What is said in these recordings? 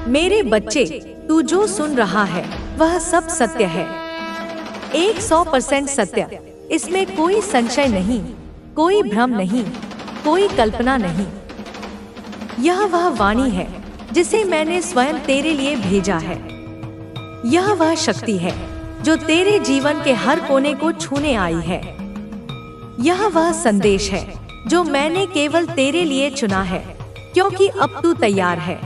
मेरे बच्चे, तू जो सुन रहा है वह सब सत्य है, 100% सत्य। इसमें कोई संशय नहीं, कोई भ्रम नहीं, कोई कल्पना नहीं। यह वह वाणी है जिसे मैंने स्वयं तेरे लिए भेजा है। यह वह शक्ति है जो तेरे जीवन के हर कोने को छूने आई है। यह वह संदेश है जो मैंने केवल तेरे लिए चुना है, क्योंकि अब तू तैयार है।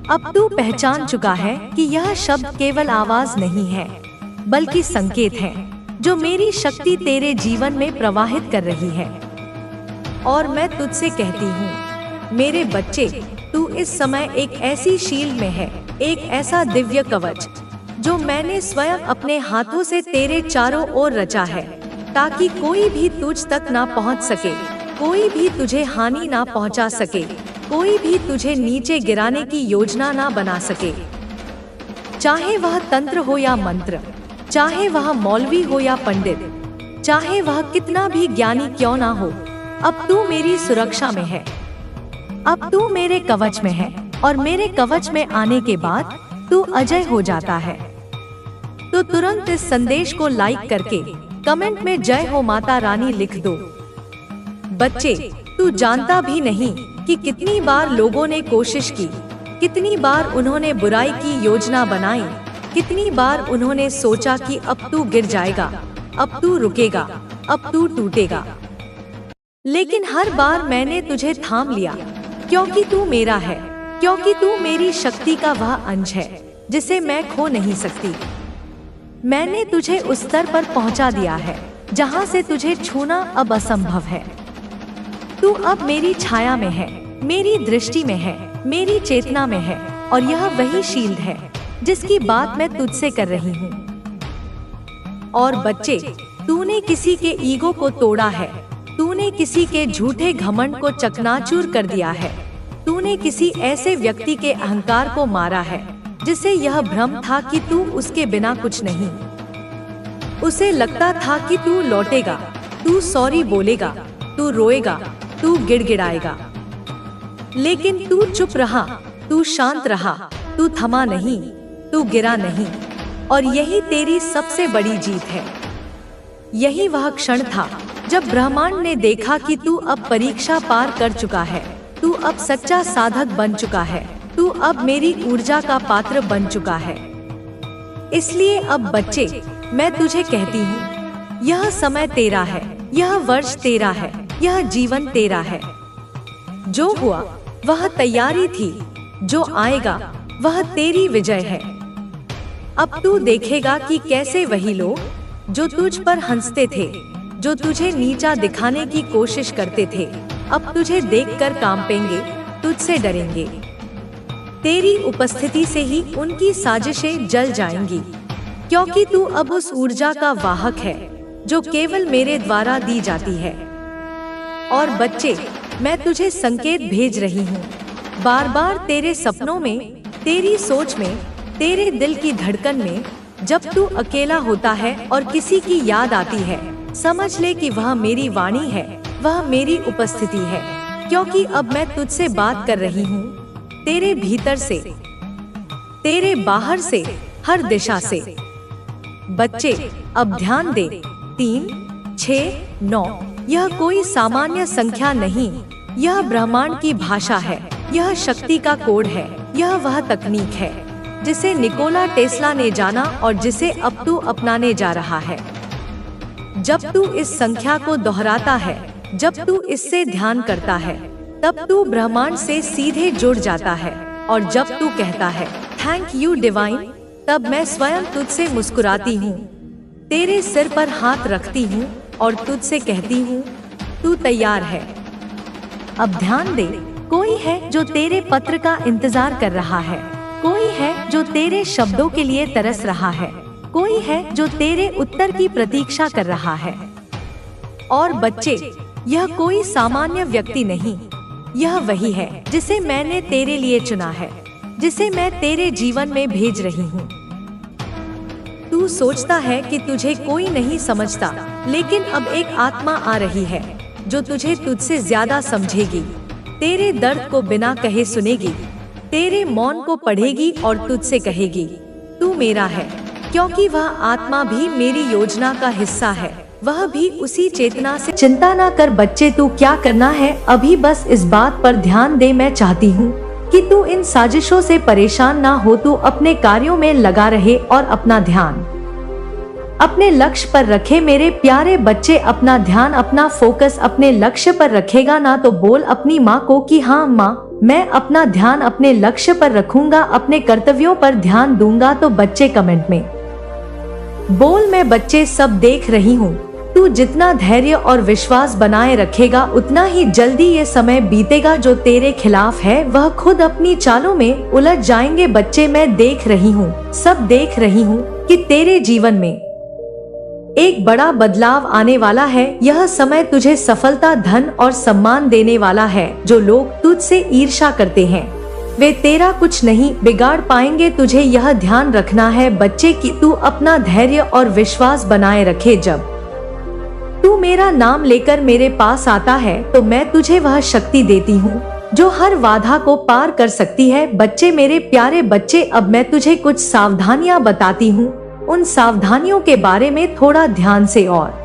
अब तू पहचान चुका है कि यह शब्द केवल आवाज नहीं है, बल्कि संकेत है जो मेरी शक्ति तेरे जीवन में प्रवाहित कर रही है। और मैं तुझसे कहती हूँ, मेरे बच्चे, तू इस समय एक ऐसी शील्ड में है, एक ऐसा दिव्य कवच जो मैंने स्वयं अपने हाथों से तेरे चारों ओर रचा है, ताकि कोई भी तुझ तक ना पहुँच सके, कोई भी तुझे हानि ना पहुँचा सके, कोई भी तुझे नीचे गिराने की योजना ना बना सके। चाहे वह तंत्र हो या मंत्र, चाहे वह मौलवी हो या पंडित, चाहे वह कितना भी ज्ञानी क्यों ना हो, अब तू मेरी सुरक्षा में है। अब तू मेरे कवच में है, और मेरे कवच में आने के बाद तू अजय हो जाता है। तो तुरंत इस संदेश को लाइक करके कमेंट में जय हो माता रानी लिख दो। बच्चे, तू जानता भी नहीं कि कितनी बार लोगों ने कोशिश की, कितनी बार उन्होंने बुराई की योजना बनाई, कितनी बार उन्होंने सोचा कि अब तू गिर जाएगा, अब तू रुकेगा, अब तू टूटेगा। लेकिन हर बार मैंने तुझे थाम लिया, क्योंकि तू मेरा है, क्योंकि तू मेरी शक्ति का वह अंश है जिसे मैं खो नहीं सकती। मैंने तुझे उस स्तर पर पहुंचा दिया है जहां से तुझे छूना अब असंभव है। तू अब मेरी छाया में है, मेरी दृष्टि में है, मेरी चेतना में है, और यह वही शील्ड है जिसकी बात मैं तुझसे कर रही हूँ। और बच्चे, तूने किसी के ईगो को तोड़ा है, तूने किसी के झूठे घमंड को चकनाचूर कर दिया है, तूने किसी ऐसे व्यक्ति के अहंकार को मारा है जिसे यह भ्रम था कि तू उसके बिना कुछ नहीं। उसे लगता था कि तू लौटेगा, तू सॉरी बोलेगा, तू रोएगा, तू गिड़गिड़ाएगा। लेकिन तू चुप रहा, तू शांत रहा, तू थमा नहीं, तू गिरा नहीं। और यही तेरी सबसे बड़ी जीत है। यही वह क्षण था जब ब्रह्मांड ने देखा कि तू अब परीक्षा पार कर चुका है, तू अब सच्चा साधक बन चुका है, तू अब मेरी ऊर्जा का पात्र बन चुका है। इसलिए अब बच्चे, मैं तुझे कहती हूँ, यह समय तेरा है, यह वर्ष तेरा है, यह जीवन तेरा है। जो हुआ वह तैयारी थी, जो आएगा वह तेरी विजय है। अब तू देखेगा कि कैसे वही लोग जो तुझ पर हंसते थे, जो तुझे नीचा दिखाने की कोशिश करते थे, अब तुझे देखकर कांपेंगे, तुझसे डरेंगे। तेरी उपस्थिति से ही उनकी साजिशें जल जाएंगी, क्योंकि तू अब उस ऊर्जा का वाहक है जो केवल मेरे द्वारा दी जाती है। और बच्चे, मैं तुझे संकेत भेज रही हूँ, बार बार तेरे सपनों में, तेरी सोच में, तेरे दिल की धड़कन में। जब तू अकेला होता है और किसी की याद आती है, समझ ले कि वह मेरी वाणी है, वह मेरी उपस्थिति है, क्योंकि अब मैं तुझसे बात कर रही हूँ, तेरे भीतर से, तेरे बाहर से, हर दिशा से। बच्चे, अब ध्यान दे, 3, 6, 9, यह कोई सामान्य संख्या नहीं, यह ब्रह्मांड की भाषा है, यह शक्ति का कोड है, यह वह तकनीक है जिसे निकोला टेस्ला ने जाना और जिसे अब तू अपनाने जा रहा है। जब तू इस संख्या को दोहराता है, जब तू इससे ध्यान करता है, तब तू ब्रह्मांड से सीधे जुड़ जाता है। और जब तू कहता है थैंक यू डिवाइन, तब मैं स्वयं तुझसे मुस्कुराती हूँ, तेरे सिर पर हाथ रखती हूँ और तुझसे कहती हूँ, तू तैयार है। अब ध्यान दे, कोई है जो तेरे पत्र का इंतजार कर रहा है, कोई है जो तेरे शब्दों के लिए तरस रहा है, कोई है जो तेरे उत्तर की प्रतीक्षा कर रहा है। और बच्चे, यह कोई सामान्य व्यक्ति नहीं, यह वही है जिसे मैंने तेरे लिए चुना है, जिसे मैं तेरे जीवन में भेज रही हूँ। तू सोचता है कि तुझे कोई नहीं समझता, लेकिन अब एक आत्मा आ रही है जो तुझे तुझसे ज्यादा समझेगी, तेरे दर्द को बिना कहे सुनेगी, तेरे मौन को पढ़ेगी और तुझसे कहेगी तू मेरा है, क्योंकि वह आत्मा भी मेरी योजना का हिस्सा है, वह भी उसी चेतना से। चिंता ना कर बच्चे, तू क्या करना है अभी बस इस बात पर ध्यान दे। मैं चाहती हूँ कि तू इन साजिशों से परेशान ना हो, तू अपने कार्यों में लगा रहे और अपना ध्यान अपने लक्ष्य पर रखे। मेरे प्यारे बच्चे, अपना ध्यान, अपना फोकस अपने लक्ष्य पर रखेगा ना तो बोल अपनी माँ को कि हाँ माँ, मैं अपना ध्यान अपने लक्ष्य पर रखूंगा, अपने कर्तव्यों पर ध्यान दूंगा। तो बच्चे कमेंट में बोल मैं बच्चे सब देख रही हूँ। तू जितना धैर्य और विश्वास बनाए रखेगा उतना ही जल्दी ये समय बीतेगा जो तेरे खिलाफ है वह खुद अपनी चालों में उलझ जाएंगे। बच्चे मैं देख रही हूँ, सब देख रही हूँ कि तेरे जीवन में एक बड़ा बदलाव आने वाला है। यह समय तुझे सफलता, धन और सम्मान देने वाला है। जो लोग तुझसे ईर्ष्या करते हैं वे तेरा कुछ नहीं बिगाड़ पाएंगे। तुझे यह ध्यान रखना है बच्चे कि तू अपना धैर्य और विश्वास बनाए रखे। जब तू मेरा नाम लेकर मेरे पास आता है तो मैं तुझे वह शक्ति देती हूँ जो हर बाधा को पार कर सकती है। बच्चे, मेरे प्यारे बच्चे, अब मैं तुझे कुछ सावधानियां बताती हूँ। उन सावधानियों के बारे में थोड़ा ध्यान से और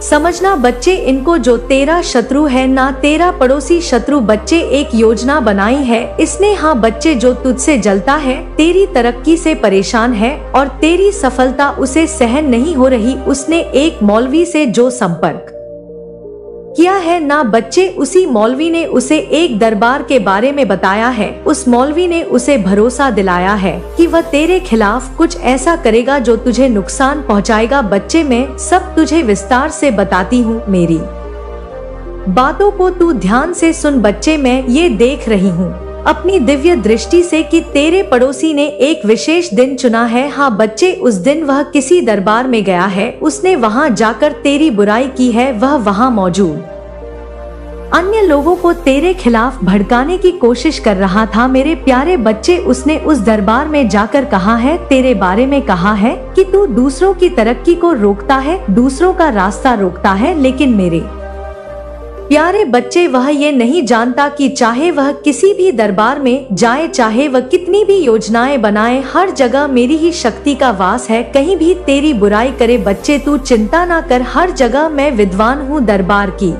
समझना बच्चे। इनको जो तेरा शत्रु है ना तेरा पड़ोसी शत्रु बच्चे एक योजना बनाई है इसने। हाँ बच्चे, जो तुझसे जलता है, तेरी तरक्की से परेशान है और तेरी सफलता उसे सहन नहीं हो रही, उसने एक मौलवी से जो संपर्क किया है ना बच्चे, उसी मौलवी ने उसे एक दरबार के बारे में बताया है। उस मौलवी ने उसे भरोसा दिलाया है कि वह तेरे खिलाफ कुछ ऐसा करेगा जो तुझे नुकसान पहुंचाएगा। बच्चे, मैं सब तुझे विस्तार से बताती हूँ, मेरी बातों को तू ध्यान से सुन। बच्चे, मैं ये देख रही हूँ अपनी दिव्य दृष्टि से कि तेरे पड़ोसी ने एक विशेष दिन चुना है। हाँ बच्चे, उस दिन वह किसी दरबार में गया है, उसने वहाँ जाकर तेरी बुराई की है। वह वहाँ मौजूद अन्य लोगों को तेरे खिलाफ भड़काने की कोशिश कर रहा था। मेरे प्यारे बच्चे, उसने उस दरबार में जाकर कहा है, तेरे बारे में कहा है कि तू दूसरों की तरक्की को रोकता है, दूसरों का रास्ता रोकता है। लेकिन मेरे प्यारे बच्चे, वह ये नहीं जानता कि चाहे वह किसी भी दरबार में जाए, चाहे वह कितनी भी योजनाएं बनाए, हर जगह मेरी ही शक्ति का वास है, कहीं भी तेरी बुराई करे। बच्चे, तू चिंता ना कर, हर जगह मैं विद्वान हूँ। दरबार की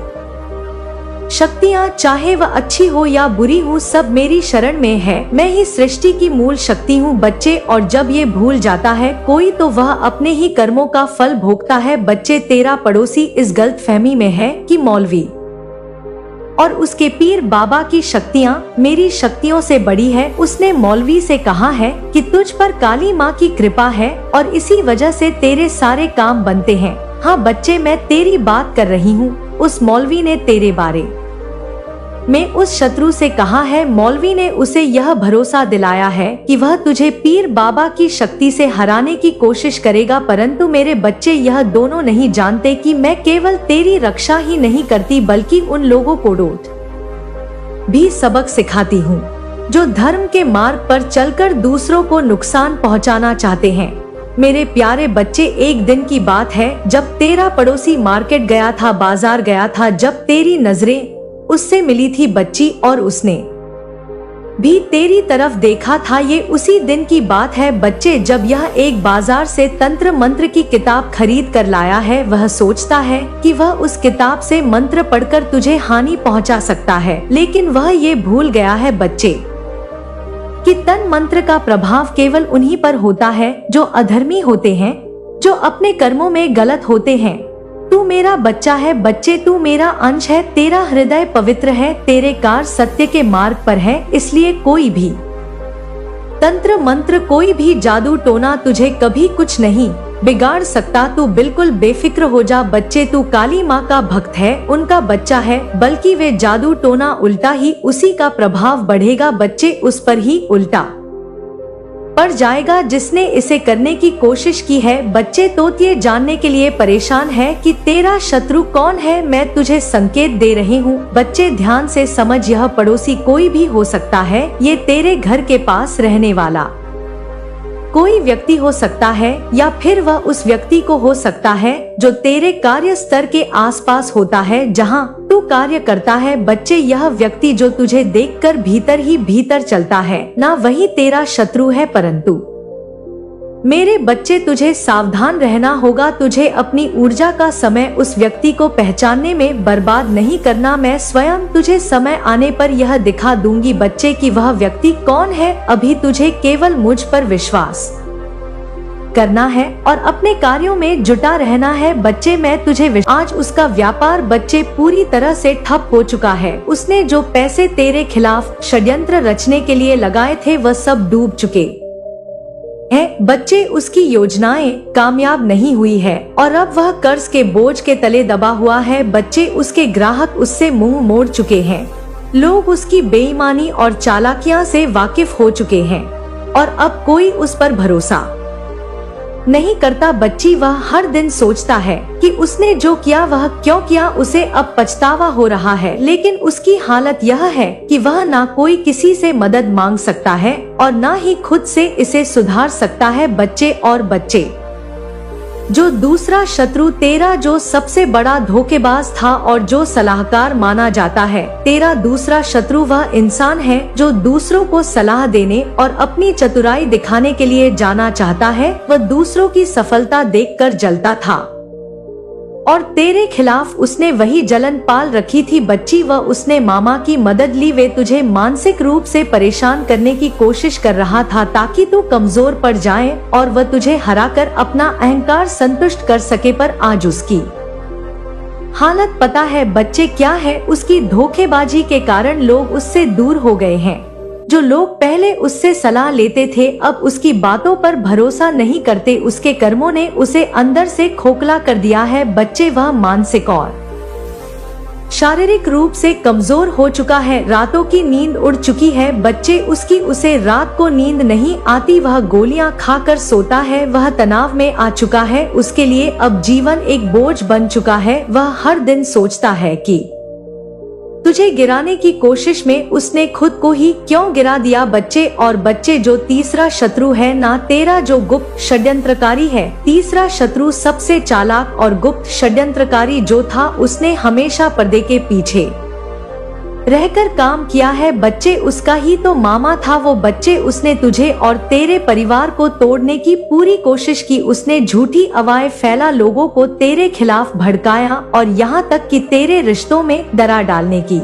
शक्तियाँ चाहे वह अच्छी हो या बुरी हो, सब मेरी शरण में है। मैं ही सृष्टि की मूल शक्ति हूँ बच्चे, और जब ये भूल जाता है कोई तो वह अपने ही कर्मों का फल भोगता है। बच्चे, तेरा पड़ोसी इस गलतफहमी में है कि मौलवी और उसके पीर बाबा की शक्तियाँ मेरी शक्तियों से बड़ी है। उसने मौलवी से कहा है कि तुझ पर काली माँ की कृपा है और इसी वजह से तेरे सारे काम बनते हैं। हाँ बच्चे, मैं तेरी बात कर रही हूँ। उस मौलवी ने तेरे बारे में उस शत्रु से कहा है, मौलवी ने उसे यह भरोसा दिलाया है कि वह तुझे पीर बाबा की शक्ति से हराने की कोशिश करेगा। परंतु मेरे बच्चे, यह दोनों नहीं जानते कि मैं केवल तेरी रक्षा ही नहीं करती बल्कि उन लोगों को डोट भी सबक सिखाती हूँ जो धर्म के मार्ग पर चलकर दूसरों को नुकसान पहुँचाना चाहते हैं। मेरे प्यारे बच्चे, एक दिन की बात है जब तेरा पड़ोसी मार्केट गया था, बाजार गया था, जब तेरी नजरें उससे मिली थी बच्ची और उसने भी तेरी तरफ देखा था। ये उसी दिन की बात है बच्चे जब यह एक बाजार से तंत्र मंत्र की किताब खरीद कर लाया है। वह सोचता है कि वह उस किताब से मंत्र पढ़कर तुझे हानि पहुंचा सकता है, लेकिन वह ये भूल गया है बच्चे कि तन मंत्र का प्रभाव केवल उन्हीं पर होता है जो अधर्मी होते हैं, जो अपने कर्मों में गलत होते हैं। तू मेरा बच्चा है बच्चे, तू मेरा अंश है, तेरा हृदय पवित्र है, तेरे कार्य सत्य के मार्ग पर है, इसलिए कोई भी तंत्र मंत्र, कोई भी जादू टोना तुझे कभी कुछ नहीं बिगाड़ सकता। तू बिल्कुल बेफिक्र हो जा बच्चे, तू काली माँ का भक्त है, उनका बच्चा है, बल्कि वे जादू टोना उल्टा ही उसी का प्रभाव बढ़ेगा बच्चे, उस पर ही उल्टा पड़ जाएगा जिसने इसे करने की कोशिश की है। बच्चे, तो ये जानने के लिए परेशान है कि तेरा शत्रु कौन है। मैं तुझे संकेत दे रही हूँ बच्चे, ध्यान से समझ। यह पड़ोसी कोई भी हो सकता है, ये तेरे घर के पास रहने वाला कोई व्यक्ति हो सकता है, या फिर वह उस व्यक्ति को हो सकता है जो तेरे कार्य स्तर के आसपास होता है, जहाँ तू कार्य करता है बच्चे। यह व्यक्ति जो तुझे देखकर भीतर ही भीतर चलता है ना वही तेरा शत्रु है, परंतु मेरे बच्चे तुझे सावधान रहना होगा। तुझे अपनी ऊर्जा का समय उस व्यक्ति को पहचानने में बर्बाद नहीं करना। मैं स्वयं तुझे समय आने पर यह दिखा दूंगी बच्चे कि वह व्यक्ति कौन है। अभी तुझे केवल मुझ पर विश्वास करना है और अपने कार्यों में जुटा रहना है बच्चे। मैं तुझे आज उसका व्यापार बच्चे पूरी तरह से ठप हो चुका है। उसने जो पैसे तेरे खिलाफ षड्यंत्र रचने के लिए लगाए थे वह सब डूब चुके है बच्चे। उसकी योजनाएं कामयाब नहीं हुई है और अब वह कर्ज के बोझ के तले दबा हुआ है बच्चे। उसके ग्राहक उससे मुंह मोड़ चुके हैं। लोग उसकी बेईमानी और चालाकियां से वाकिफ हो चुके हैं और अब कोई उस पर भरोसा नहीं करता बच्ची। वह हर दिन सोचता है कि उसने जो किया वह क्यों किया। उसे अब पछतावा हो रहा है, लेकिन उसकी हालत यह है कि वह ना कोई किसी से मदद मांग सकता है और ना ही खुद से इसे सुधार सकता है बच्चे। और बच्चे जो दूसरा शत्रु तेरा जो सबसे बड़ा धोखेबाज था और जो सलाहकार माना जाता है, तेरा दूसरा शत्रु वह इंसान है जो दूसरों को सलाह देने और अपनी चतुराई दिखाने के लिए जाना चाहता है। वह दूसरों की सफलता देखकर जलता था और तेरे खिलाफ उसने वही जलन पाल रखी थी बच्ची। वह उसने मामा की मदद ली। वे तुझे मानसिक रूप से परेशान करने की कोशिश कर रहा था ताकि तू कमजोर पड़ जाए और वह तुझे हराकर अपना अहंकार संतुष्ट कर सके। पर आज उसकी हालत पता है बच्चे क्या है? उसकी धोखेबाजी के कारण लोग उससे दूर हो गए हैं। जो लोग पहले उससे सलाह लेते थे अब उसकी बातों पर भरोसा नहीं करते। उसके कर्मों ने उसे अंदर से खोखला कर दिया है बच्चे। वह मानसिक और शारीरिक रूप से कमजोर हो चुका है। रातों की नींद उड़ चुकी है बच्चे उसकी। उसे रात को नींद नहीं आती। वह गोलियां खाकर सोता है। वह तनाव में आ चुका है। उसके लिए अब जीवन एक बोझ बन चुका है। वह हर दिन सोचता है कि तुझे गिराने की कोशिश में उसने खुद को ही क्यों गिरा दिया बच्चे। और बच्चे जो तीसरा शत्रु है ना तेरा जो गुप्त षड्यंत्रकारी है, तीसरा शत्रु सबसे चालाक और गुप्त षड्यंत्रकारी जो था उसने हमेशा पर्दे के पीछे रहकर काम किया है बच्चे। उसका ही तो मामा था वो बच्चे। उसने तुझे और तेरे परिवार को तोड़ने की पूरी कोशिश की। उसने झूठी अफवाहें फैला, लोगों को तेरे खिलाफ भड़काया और यहाँ तक कि तेरे रिश्तों में दरार डालने की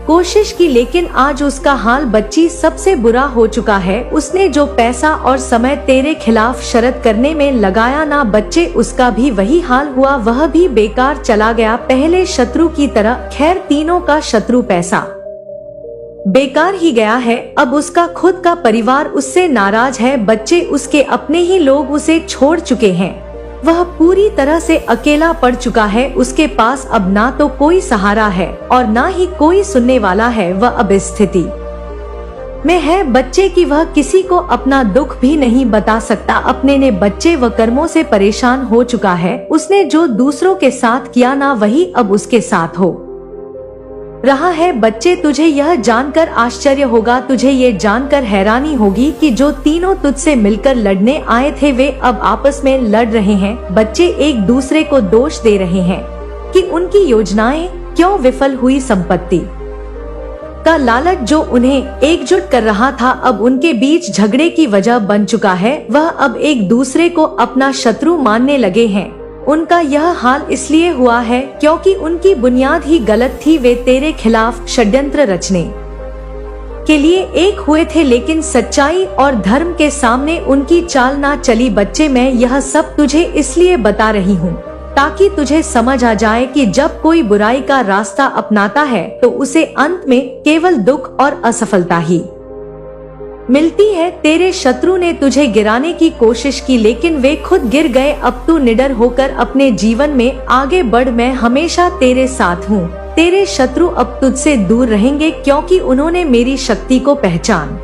कोशिश की। लेकिन आज उसका हाल बच्ची सबसे बुरा हो चुका है। उसने जो पैसा और समय तेरे खिलाफ शरत करने में लगाया ना बच्चे उसका भी वही हाल हुआ। वह भी बेकार चला गया पहले शत्रु की तरह। खैर तीनों का शत्रु पैसा बेकार ही गया है। अब उसका खुद का परिवार उससे नाराज है बच्चे। उसके अपने ही लोग उसे छोड़ चुके हैं। वह पूरी तरह से अकेला पड़ चुका है। उसके पास अब ना तो कोई सहारा है और ना ही कोई सुनने वाला है। वह अब इस स्थिति में है बच्चे कि वह किसी को अपना दुख भी नहीं बता सकता अपने ने बच्चे। वह कर्मों से परेशान हो चुका है। उसने जो दूसरों के साथ किया ना वही अब उसके साथ हो रहा है बच्चे। तुझे यह जानकर आश्चर्य होगा, तुझे ये जानकर हैरानी होगी कि जो तीनों तुझसे मिलकर लड़ने आए थे वे अब आपस में लड़ रहे हैं बच्चे। एक दूसरे को दोष दे रहे हैं कि उनकी योजनाएं क्यों विफल हुई। संपत्ति का लालच जो उन्हें एकजुट कर रहा था अब उनके बीच झगड़े की वजह बन चुका है। वह अब एक दूसरे को अपना शत्रु मानने लगे हैं। उनका यह हाल इसलिए हुआ है क्योंकि उनकी बुनियाद ही गलत थी। वे तेरे खिलाफ षड्यंत्र रचने के लिए एक हुए थे, लेकिन सच्चाई और धर्म के सामने उनकी चाल ना चली बच्चे। मैं यह सब तुझे इसलिए बता रही हूँ ताकि तुझे समझ आ जाए कि जब कोई बुराई का रास्ता अपनाता है तो उसे अंत में केवल दुख और असफलता ही मिलती है। तेरे शत्रु ने तुझे गिराने की कोशिश की लेकिन वे खुद गिर गए। अब तू निडर होकर अपने जीवन में आगे बढ़। मैं हमेशा तेरे साथ हूँ। तेरे शत्रु अब तुझसे दूर रहेंगे क्योंकि उन्होंने मेरी शक्ति को पहचान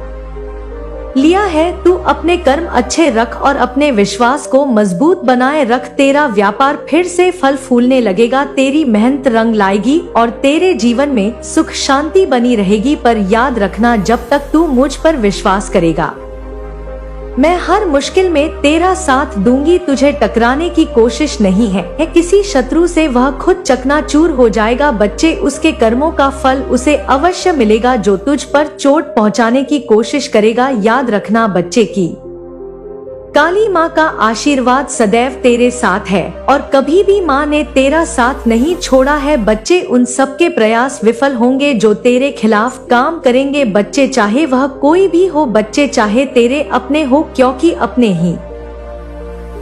लिया है। तू अपने कर्म अच्छे रख और अपने विश्वास को मजबूत बनाए रख। तेरा व्यापार फिर से फल फूलने लगेगा। तेरी मेहनत रंग लाएगी और तेरे जीवन में सुख शांति बनी रहेगी। पर याद रखना जब तक तू मुझ पर विश्वास करेगा मैं हर मुश्किल में तेरा साथ दूंगी, तुझे टकराने की कोशिश नहीं है किसी शत्रु से, वह खुद चकनाचूर हो जाएगा बच्चे, उसके कर्मों का फल उसे अवश्य मिलेगा जो तुझ पर चोट पहुंचाने की कोशिश करेगा। याद रखना बच्चे की काली माँ का आशीर्वाद सदैव तेरे साथ है और कभी भी माँ ने तेरा साथ नहीं छोड़ा है बच्चे। उन सब के प्रयास विफल होंगे जो तेरे खिलाफ काम करेंगे बच्चे, चाहे वह कोई भी हो बच्चे, चाहे तेरे अपने हो, क्योंकि अपने ही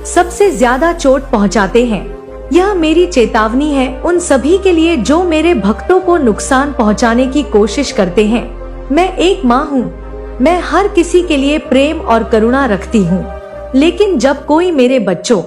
सबसे ज्यादा चोट पहुँचाते हैं। यह मेरी चेतावनी है उन सभी के लिए जो मेरे भक्तों को नुकसान पहुँचाने की कोशिश करते हैं। मैं एक माँ हूँ, मैं हर किसी के लिए प्रेम और करुणा रखती हूँ, लेकिन जब कोई मेरे बच्चों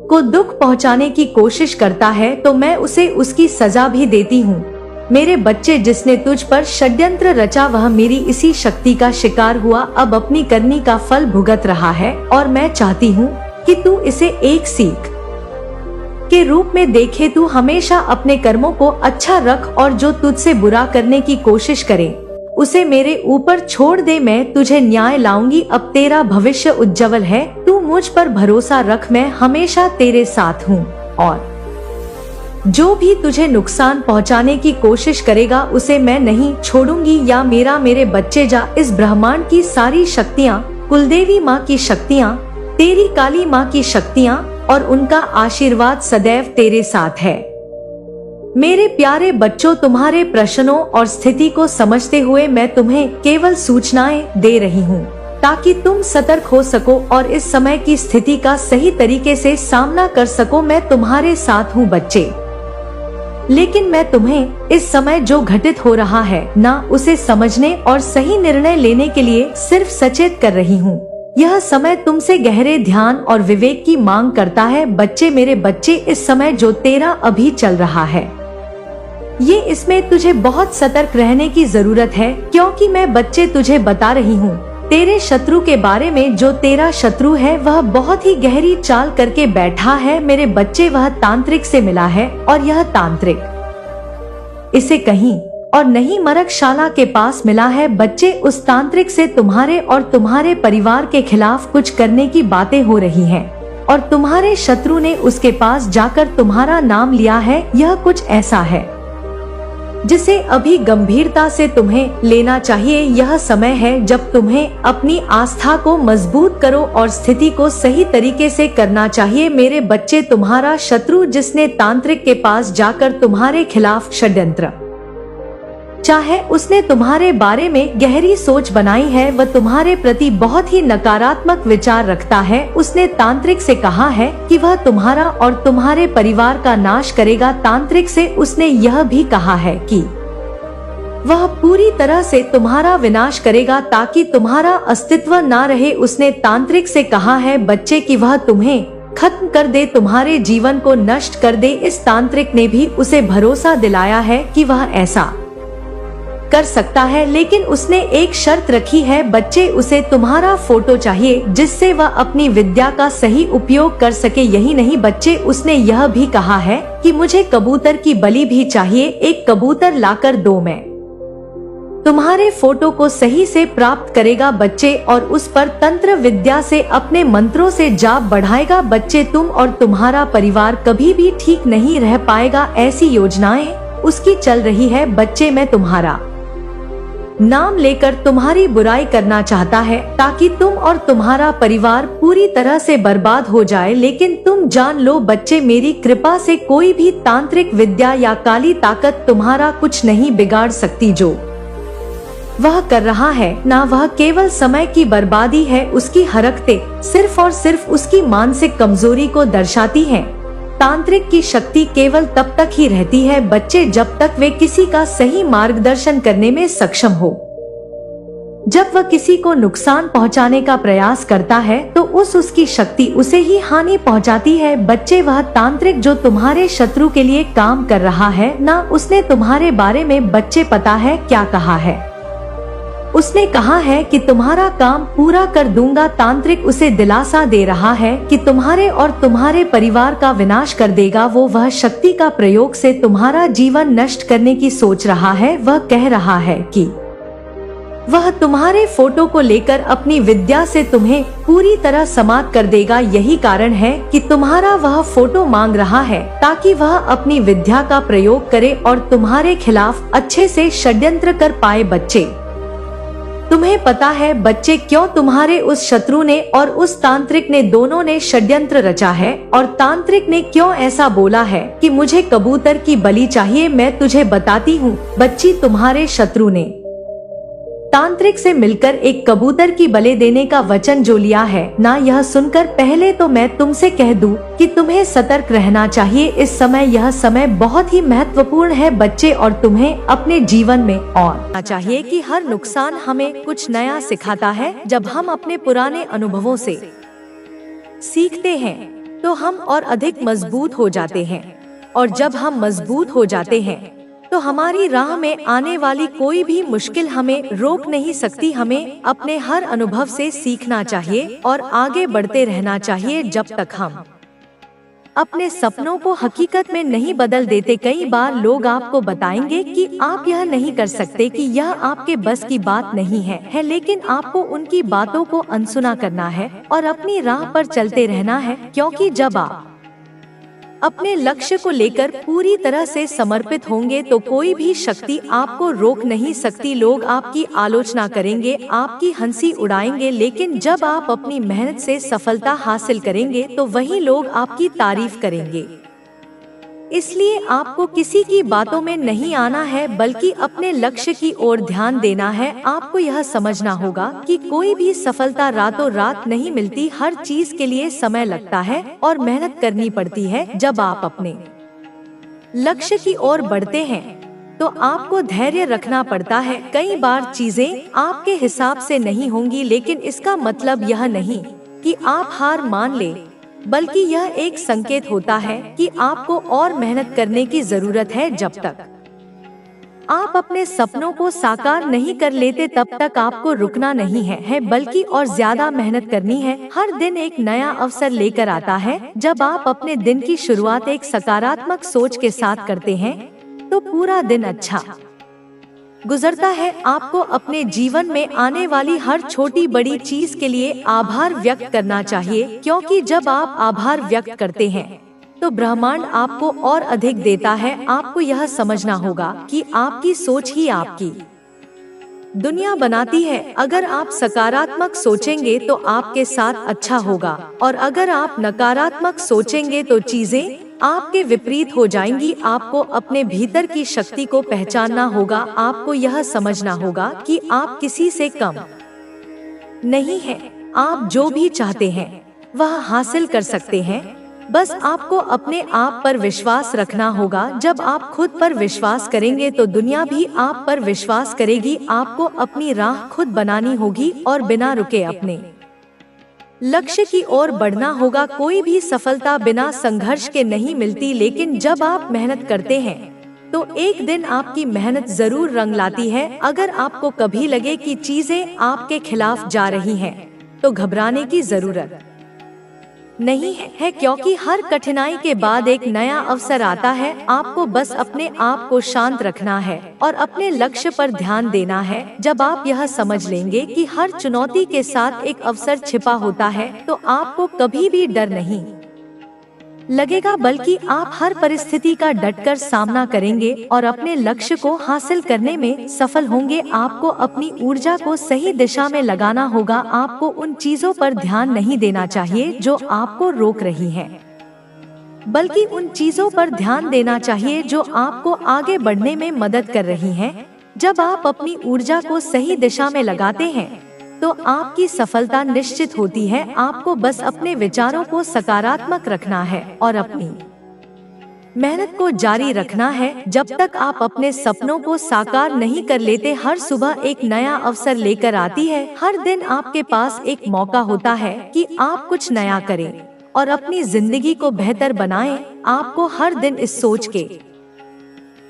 को दुख पहुंचाने की कोशिश करता है तो मैं उसे उसकी सजा भी देती हूँ। मेरे बच्चे, जिसने तुझ पर षड्यंत्र रचा वह मेरी इसी शक्ति का शिकार हुआ, अब अपनी करनी का फल भुगत रहा है और मैं चाहती हूँ कि तू इसे एक सीख के रूप में देखे। तू हमेशा अपने कर्मों को अच्छा रख और जो तुझसे बुरा करने की कोशिश करे उसे मेरे ऊपर छोड़ दे, मैं तुझे न्याय लाऊंगी। अब तेरा भविष्य उज्जवल है, तू मुझ पर भरोसा रख, मैं हमेशा तेरे साथ हूँ और जो भी तुझे नुकसान पहुँचाने की कोशिश करेगा उसे मैं नहीं छोड़ूंगी। या मेरे बच्चे जा, इस ब्रह्मांड की सारी शक्तियाँ, कुलदेवी माँ की शक्तियाँ, तेरी काली माँ की शक्तियाँ और उनका आशीर्वाद सदैव तेरे साथ है। मेरे प्यारे बच्चों, तुम्हारे प्रश्नों और स्थिति को समझते हुए मैं तुम्हें केवल सूचनाएं दे रही हूँ ताकि तुम सतर्क हो सको और इस समय की स्थिति का सही तरीके से सामना कर सको। मैं तुम्हारे साथ हूँ बच्चे, लेकिन मैं तुम्हें इस समय जो घटित हो रहा है ना उसे समझने और सही निर्णय लेने के लिए सिर्फ सचेत कर रही हूँ। यह समय तुमसे गहरे ध्यान और विवेक की मांग करता है बच्चे। मेरे बच्चे, इस समय जो तेरा अभी चल रहा है इसमें तुझे बहुत सतर्क रहने की जरूरत है, क्योंकि मैं बच्चे तुझे बता रही हूँ तेरे शत्रु के बारे में। जो तेरा शत्रु है वह बहुत ही गहरी चाल करके बैठा है मेरे बच्चे, वह तांत्रिक से मिला है और यह तांत्रिक इसे कहीं और नहीं मरकशाला के पास मिला है बच्चे। उस तांत्रिक से तुम्हारे और तुम्हारे परिवार के खिलाफ कुछ करने की बातें हो रही हैं और तुम्हारे शत्रु ने उसके पास जाकर तुम्हारा नाम लिया है। यह कुछ ऐसा है जिसे अभी गंभीरता से तुम्हें लेना चाहिए। यह समय है जब तुम्हें अपनी आस्था को मजबूत करो और स्थिति को सही तरीके से करना चाहिए मेरे बच्चे। तुम्हारा शत्रु जिसने तांत्रिक के पास जाकर तुम्हारे खिलाफ षड्यंत्र चाहे उसने तुम्हारे बारे में गहरी सोच बनाई है, वह तुम्हारे प्रति बहुत ही नकारात्मक विचार रखता है। उसने तांत्रिक से कहा है कि वह तुम्हारा और तुम्हारे परिवार का नाश करेगा। तांत्रिक से उसने यह भी कहा है कि वह पूरी तरह से तुम्हारा विनाश करेगा ताकि तुम्हारा अस्तित्व ना रहे। उसने तांत्रिक से कहा है बच्चे कि वह तुम्हें खत्म कर दे, तुम्हारे जीवन को नष्ट कर दे। इस तांत्रिक ने भी उसे भरोसा दिलाया है कि वह ऐसा कर सकता है, लेकिन उसने एक शर्त रखी है बच्चे, उसे तुम्हारा फोटो चाहिए जिससे वह अपनी विद्या का सही उपयोग कर सके। यही नहीं बच्चे, उसने यह भी कहा है कि मुझे कबूतर की बलि भी चाहिए, एक कबूतर लाकर दो, मैं तुम्हारे फोटो को सही से प्राप्त करेगा बच्चे और उस पर तंत्र विद्या से अपने मंत्रों से जाप बढ़ाएगा बच्चे। तुम और तुम्हारा परिवार कभी भी ठीक नहीं रह पाएगा, ऐसी योजनाएं उसकी चल रही है बच्चे। मैं तुम्हारा नाम लेकर तुम्हारी बुराई करना चाहता है ताकि तुम और तुम्हारा परिवार पूरी तरह से बर्बाद हो जाए, लेकिन तुम जान लो बच्चे, मेरी कृपा से कोई भी तांत्रिक विद्या या काली ताकत तुम्हारा कुछ नहीं बिगाड़ सकती। जो वह कर रहा है ना, वह केवल समय की बर्बादी है। उसकी हरकतें सिर्फ और सिर्फ उसकी मानसिक कमजोरी को दर्शाती हैं। तांत्रिक की शक्ति केवल तब तक ही रहती है बच्चे जब तक वे किसी का सही मार्गदर्शन करने में सक्षम हो। जब वह किसी को नुकसान पहुंचाने का प्रयास करता है तो उसकी शक्ति उसे ही हानि पहुंचाती है बच्चे। वह तांत्रिक जो तुम्हारे शत्रु के लिए काम कर रहा है ना, उसने तुम्हारे बारे में बच्चे पता है क्या कहा है? उसने कहा है कि तुम्हारा काम पूरा कर दूंगा। तांत्रिक उसे दिलासा दे रहा है कि तुम्हारे और तुम्हारे परिवार का विनाश कर देगा। वह शक्ति का प्रयोग से तुम्हारा जीवन नष्ट करने की सोच रहा है। वह कह रहा है कि वह तुम्हारे फोटो को लेकर अपनी विद्या से तुम्हें पूरी तरह समाप्त कर देगा। यही कारण है कि तुम्हारा वह फोटो मांग रहा है, ताकि वह अपनी विद्या का प्रयोग करे और तुम्हारे खिलाफ अच्छे से षड्यंत्र कर पाए। बच्चे, तुम्हें पता है बच्चे क्यों तुम्हारे उस शत्रु ने और उस तांत्रिक ने दोनों ने षड्यंत्र रचा है, और तांत्रिक ने क्यों ऐसा बोला है कि मुझे कबूतर की बलि चाहिए। मैं तुझे बताती हूँ बच्ची, तुम्हारे शत्रु ने तांत्रिक से मिलकर एक कबूतर की बलि देने का वचन जो लिया है ना, यह सुनकर पहले तो मैं तुमसे कह दूं कि तुम्हें सतर्क रहना चाहिए। इस समय यह समय बहुत ही महत्वपूर्ण है बच्चे, और तुम्हें अपने जीवन में और चाहिए कि हर नुकसान हमें कुछ नया सिखाता है। जब हम अपने पुराने अनुभवों से सीखते हैं तो हम और अधिक मजबूत हो जाते हैं, और जब हम मजबूत हो जाते हैं तो हमारी राह में आने वाली कोई भी मुश्किल हमें रोक नहीं सकती। हमें अपने हर अनुभव से सीखना चाहिए और आगे बढ़ते रहना चाहिए जब तक हम अपने सपनों को हकीकत में नहीं बदल देते। कई बार लोग आपको बताएंगे कि आप यह नहीं कर सकते, कि यह आपके बस की बात नहीं है, लेकिन आपको उनकी बातों को अनसुना करना है और अपनी राह पर चलते रहना है, क्योंकि जब आप अपने लक्ष्य को लेकर पूरी तरह से समर्पित होंगे तो कोई भी शक्ति आपको रोक नहीं सकती। लोग आपकी आलोचना करेंगे, आपकी हंसी उड़ाएंगे, लेकिन जब आप अपनी मेहनत से सफलता हासिल करेंगे तो वही लोग आपकी तारीफ करेंगे। इसलिए आपको किसी की बातों में नहीं आना है, बल्कि अपने लक्ष्य की ओर ध्यान देना है। आपको यह समझना होगा कि कोई भी सफलता रातों रात नहीं मिलती, हर चीज के लिए समय लगता है और मेहनत करनी पड़ती है। जब आप अपने लक्ष्य की ओर बढ़ते हैं तो आपको धैर्य रखना पड़ता है। कई बार चीजें आपके हिसाब से नहीं होंगी, लेकिन इसका मतलब यह नहीं कि आप हार मान ले, बल्कि यह एक संकेत होता है कि आपको और मेहनत करने की जरूरत है। जब तक आप अपने सपनों को साकार नहीं कर लेते तब तक आपको रुकना नहीं है, बल्कि और ज्यादा मेहनत करनी है। हर दिन एक नया अवसर लेकर आता है। जब आप अपने दिन की शुरुआत एक सकारात्मक सोच के साथ करते हैं तो पूरा दिन अच्छा गुजरता है। आपको अपने जीवन में आने वाली हर छोटी बड़ी चीज के लिए आभार व्यक्त करना चाहिए, क्योंकि जब आप आभार व्यक्त करते हैं तो ब्रह्मांड आपको और अधिक देता है। आपको यह समझना होगा कि आपकी सोच ही आपकी दुनिया बनाती है। अगर आप सकारात्मक सोचेंगे तो आपके साथ अच्छा होगा, और अगर आप नकारात्मक सोचेंगे तो चीजें आपके विपरीत हो जाएंगी। आपको अपने भीतर की शक्ति को पहचानना होगा। आपको यह समझना होगा कि आप किसी से कम नहीं हैं। आप जो भी चाहते हैं वह हासिल कर सकते हैं। बस आपको अपने आप पर विश्वास रखना होगा। जब आप खुद पर विश्वास करेंगे तो दुनिया भी आप पर विश्वास करेगी। आपको अपनी राह खुद बनानी होगी और बिना रुके अपने लक्ष्य की ओर बढ़ना होगा। कोई भी सफलता बिना संघर्ष के नहीं मिलती, लेकिन जब आप मेहनत करते हैं तो एक दिन आपकी मेहनत जरूर रंग लाती है। अगर आपको कभी लगे कि चीजें आपके खिलाफ जा रही हैं, तो घबराने की जरूरत नहीं है, क्योंकि हर कठिनाई के बाद एक नया अवसर आता है। आपको बस अपने आप को शांत रखना है और अपने लक्ष्य पर ध्यान देना है। जब आप यह समझ लेंगे कि हर चुनौती के साथ एक अवसर छिपा होता है, तो आपको कभी भी डर नहीं लगेगा, बल्कि आप हर परिस्थिति का डटकर सामना करेंगे और अपने लक्ष्य को हासिल करने में सफल होंगे। आपको अपनी ऊर्जा को सही दिशा में लगाना होगा। आपको उन चीजों पर ध्यान नहीं देना चाहिए जो आपको रोक रही हैं, बल्कि उन चीजों पर ध्यान देना चाहिए जो आपको आगे बढ़ने में मदद कर रही हैं। जब आप अपनी ऊर्जा को सही दिशा में लगाते हैं तो आपकी सफलता निश्चित होती है। आपको बस अपने विचारों को सकारात्मक रखना है और अपनी मेहनत को जारी रखना है। जब तक आप अपने सपनों को साकार नहीं कर लेते, हर सुबह एक नया अवसर लेकर आती है। हर दिन आपके पास एक मौका होता है कि आप कुछ नया करें और अपनी जिंदगी को बेहतर बनाएं। आपको हर दिन इस सोच के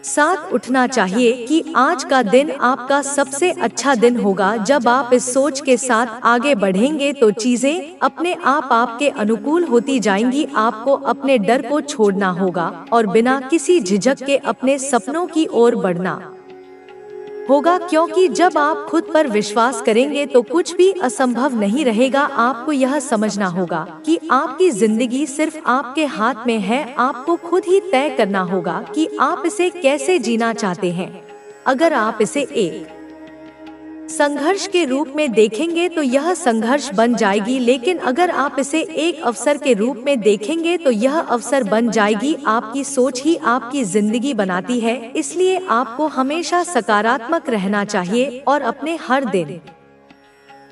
साथ उठना चाहिए कि आज का दिन आपका सबसे अच्छा दिन होगा। जब आप इस सोच के साथ आगे बढ़ेंगे तो चीजें अपने आप आपके अनुकूल होती जाएंगी। आपको अपने डर को छोड़ना होगा और बिना किसी झिझक के अपने सपनों की ओर बढ़ना होगा, क्योंकि जब आप खुद पर विश्वास करेंगे तो कुछ भी असंभव नहीं रहेगा। आपको यह समझना होगा कि आपकी जिंदगी सिर्फ आपके हाथ में है। आपको खुद ही तय करना होगा कि आप इसे कैसे जीना चाहते हैं। अगर आप इसे एक संघर्ष के रूप में देखेंगे तो यह संघर्ष बन जाएगी, लेकिन अगर आप इसे एक अवसर के रूप में देखेंगे तो यह अवसर बन जाएगी। आपकी सोच ही आपकी जिंदगी बनाती है, इसलिए आपको हमेशा सकारात्मक रहना चाहिए और अपने हर दिन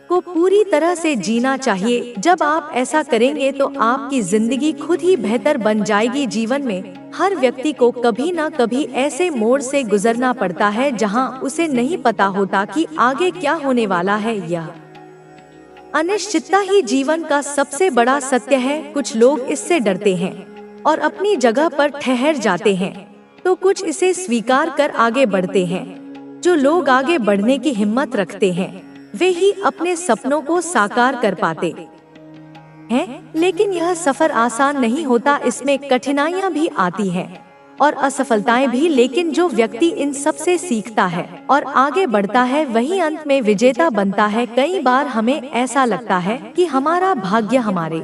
को पूरी तरह से जीना चाहिए। जब आप ऐसा करेंगे तो आपकी जिंदगी खुद ही बेहतर बन जाएगी। जीवन में हर व्यक्ति को कभी न कभी ऐसे मोड़ से गुजरना पड़ता है जहां उसे नहीं पता होता कि आगे क्या होने वाला है। यह अनिश्चितता ही जीवन का सबसे बड़ा सत्य है। कुछ लोग इससे डरते हैं और अपनी जगह पर ठहर जाते हैं, तो कुछ इसे स्वीकार कर आगे बढ़ते हैं। जो लोग आगे बढ़ने की हिम्मत रखते हैं वे ही अपने सपनों को साकार कर पाते हैं। लेकिन यह सफर आसान नहीं होता, इसमें कठिनाइयां भी आती हैं और असफलताएं भी। लेकिन जो व्यक्ति इन सब से सीखता है और आगे बढ़ता है वही अंत में विजेता बनता है। कई बार हमें ऐसा लगता है कि हमारा भाग्य हमारे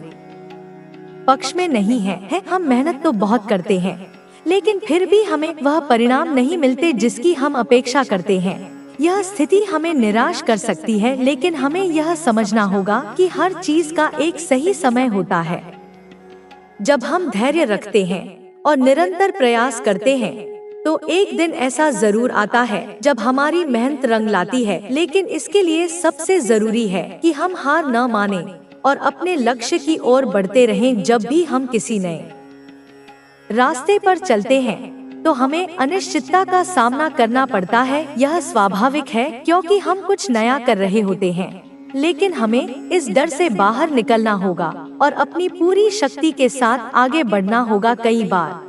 पक्ष में नहीं है। हम मेहनत तो बहुत करते हैं, लेकिन फिर भी हमें वह परिणाम नहीं मिलते जिसकी हम अपेक्षा करते हैं। यह स्थिति हमें निराश कर सकती है, लेकिन हमें यह समझना होगा कि हर चीज का एक सही समय होता है। जब हम धैर्य रखते हैं और निरंतर प्रयास करते हैं तो एक दिन ऐसा जरूर आता है जब हमारी मेहनत रंग लाती है। लेकिन इसके लिए सबसे जरूरी है कि हम हार न माने और अपने लक्ष्य की ओर बढ़ते रहें। जब भी हम किसी नए रास्ते पर चलते हैं तो हमें अनिश्चितता का सामना करना पड़ता है। यह स्वाभाविक है, क्योंकि हम कुछ नया कर रहे होते हैं। लेकिन हमें इस डर से बाहर निकलना होगा और अपनी पूरी शक्ति के साथ आगे बढ़ना होगा। कई बार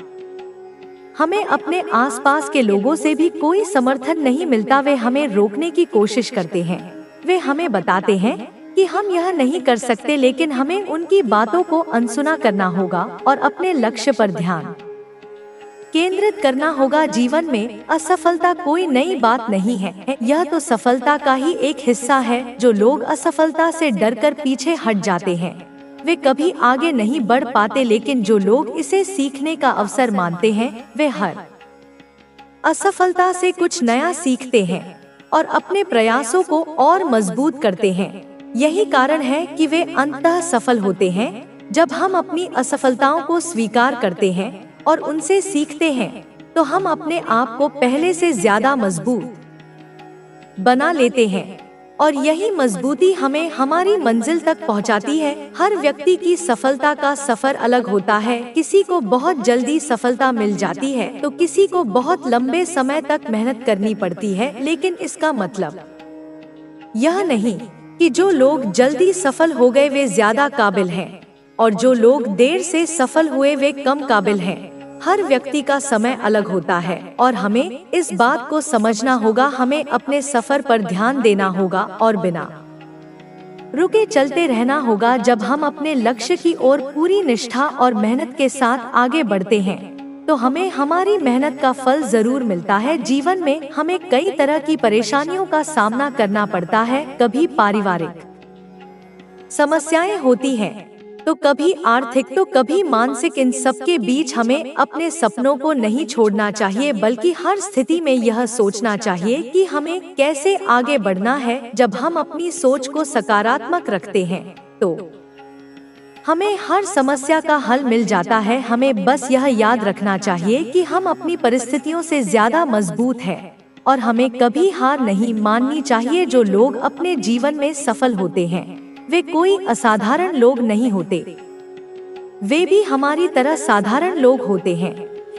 हमें अपने आसपास के लोगों से भी कोई समर्थन नहीं मिलता। वे हमें रोकने की कोशिश करते हैं। वे हमें बताते हैं कि हम यह नहीं कर सकते, लेकिन हमें उनकी बातों को अनसुना करना होगा और अपने लक्ष्य पर ध्यान केंद्रित करना होगा। जीवन में असफलता कोई नई बात नहीं है, यह तो सफलता का ही एक हिस्सा है। जो लोग असफलता से डरकर पीछे हट जाते हैं वे कभी आगे नहीं बढ़ पाते, लेकिन जो लोग इसे सीखने का अवसर मानते हैं वे हर असफलता से कुछ नया सीखते हैं और अपने प्रयासों को और मजबूत करते हैं। यही कारण है कि वे अंततः सफल होते हैं। जब हम अपनी असफलताओं को स्वीकार करते हैं और उनसे सीखते हैं तो हम अपने आप को पहले से ज्यादा मजबूत बना लेते हैं और यही मजबूती हमें हमारी मंजिल तक पहुंचाती है। हर व्यक्ति की सफलता का सफर अलग होता है। किसी को बहुत जल्दी सफलता मिल जाती है तो किसी को बहुत लंबे समय तक मेहनत करनी पड़ती है। लेकिन इसका मतलब यह नहीं कि जो लोग जल्दी सफल हो गए वे ज्यादा काबिल हैं और जो लोग देर से सफल हुए वे कम काबिल हैं। हर व्यक्ति का समय अलग होता है और हमें इस बात को समझना होगा। हमें अपने सफर पर ध्यान देना होगा और बिना रुके चलते रहना होगा। जब हम अपने लक्ष्य की ओर पूरी निष्ठा और मेहनत के साथ आगे बढ़ते हैं तो हमें हमारी मेहनत का फल जरूर मिलता है। जीवन में हमें कई तरह की परेशानियों का सामना करना पड़ता है। कभी पारिवारिक समस्याएं होती हैं, तो कभी आर्थिक, तो कभी मानसिक। इन सब के बीच हमें अपने सपनों को नहीं छोड़ना चाहिए, बल्कि हर स्थिति में यह सोचना चाहिए कि हमें कैसे आगे बढ़ना है। जब हम अपनी सोच को सकारात्मक रखते हैं तो हमें हर समस्या का हल मिल जाता है। हमें बस यह याद रखना चाहिए कि हम अपनी परिस्थितियों से ज्यादा मजबूत हैं और हमें कभी हार नहीं माननी चाहिए। जो लोग अपने जीवन में सफल होते हैं वे कोई असाधारण लोग नहीं होते, वे भी हमारी तरह साधारण लोग होते हैं,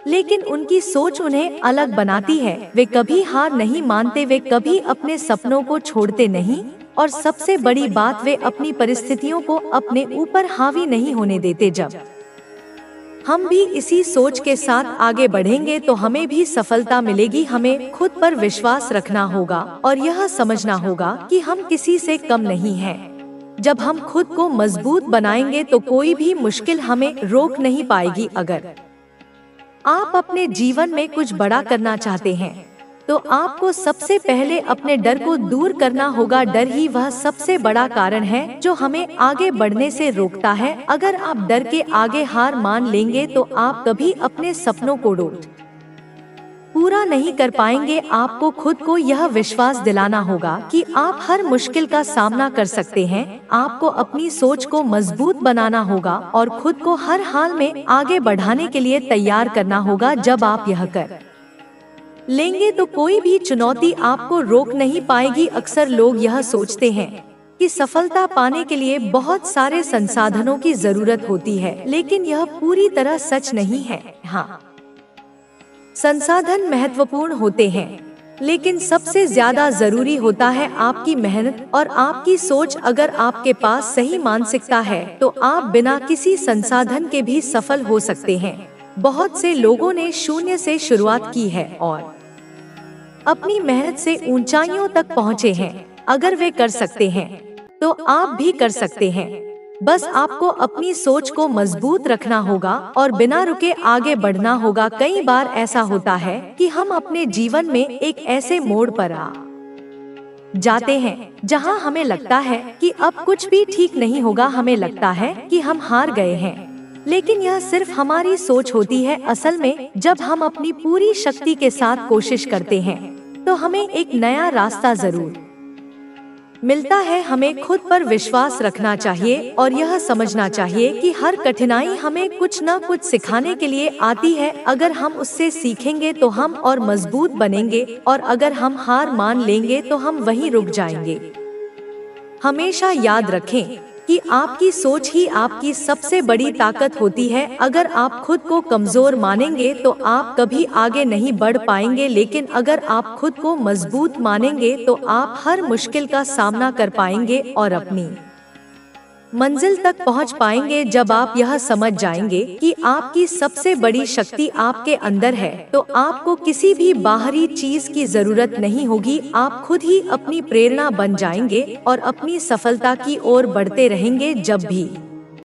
लेकिन उनकी सोच उन्हें अलग बनाती है। वे कभी हार नहीं मानते, वे कभी अपने सपनों को छोड़ते नहीं और सबसे बड़ी बात, वे अपनी परिस्थितियों को अपने ऊपर हावी नहीं होने देते। जब हम भी इसी सोच के साथ आगे बढ़ेंगे तो हमें भी सफलता मिलेगी। हमें खुद पर विश्वास रखना होगा और यह समझना होगा कि हम किसी से कम नहीं हैं। जब हम खुद को मजबूत बनाएंगे तो कोई भी मुश्किल हमें रोक नहीं पाएगी। अगर आप अपने जीवन में कुछ बड़ा करना चाहते हैं तो आपको सबसे पहले अपने डर को दूर करना होगा। डर ही वह सबसे बड़ा कारण है जो हमें आगे बढ़ने से रोकता है। अगर आप डर के आगे हार मान लेंगे तो आप कभी अपने सपनों को पूरा नहीं कर पाएंगे। आपको खुद को यह विश्वास दिलाना होगा कि आप हर मुश्किल का सामना कर सकते हैं। आपको अपनी सोच को मजबूत बनाना होगा और खुद को हर हाल में आगे बढ़ाने के लिए तैयार करना होगा। जब आप यह कर लेंगे तो कोई भी चुनौती आपको रोक नहीं पाएगी। अक्सर लोग यह सोचते हैं कि सफलता पाने के लिए बहुत सारे संसाधनों की जरूरत होती है, लेकिन यह पूरी तरह सच नहीं है। हाँ, संसाधन महत्वपूर्ण होते हैं, लेकिन सबसे ज्यादा जरूरी होता है आपकी मेहनत और आपकी सोच। अगर आपके पास सही मानसिकता है तो आप बिना किसी संसाधन के भी सफल हो सकते हैं। बहुत से लोगों ने शून्य से शुरुआत की है और अपनी मेहनत से ऊंचाइयों तक पहुँचे हैं। अगर वे कर सकते हैं तो आप भी कर सकते हैं। बस आपको अपनी सोच को मजबूत रखना होगा और बिना रुके आगे बढ़ना होगा। कई बार ऐसा होता है कि हम अपने जीवन में एक ऐसे मोड़ पर आ जाते हैं जहां हमें लगता है कि अब कुछ भी ठीक नहीं होगा। हमें लगता है कि हम हार गए हैं, लेकिन यह सिर्फ हमारी सोच होती है। असल में जब हम अपनी पूरी शक्ति के साथ कोशिश करते हैं तो हमें एक नया रास्ता जरूर मिलता है। हमें खुद पर विश्वास रखना चाहिए और यह समझना चाहिए कि हर कठिनाई हमें कुछ न कुछ सिखाने के लिए आती है। अगर हम उससे सीखेंगे तो हम और मजबूत बनेंगे, और अगर हम हार मान लेंगे तो हम वहीं रुक जाएंगे। हमेशा याद रखें कि आपकी सोच ही आपकी सबसे बड़ी ताकत होती है। अगर आप खुद को कमजोर मानेंगे तो आप कभी आगे नहीं बढ़ पाएंगे, लेकिन अगर आप खुद को मजबूत मानेंगे तो आप हर मुश्किल का सामना कर पाएंगे और अपनी मंजिल तक पहुंच पाएंगे। जब आप यह समझ जाएंगे कि आपकी सबसे बड़ी शक्ति आपके अंदर है तो आपको किसी भी बाहरी चीज की जरूरत नहीं होगी। आप खुद ही अपनी प्रेरणा बन जाएंगे और अपनी सफलता की ओर बढ़ते रहेंगे। जब भी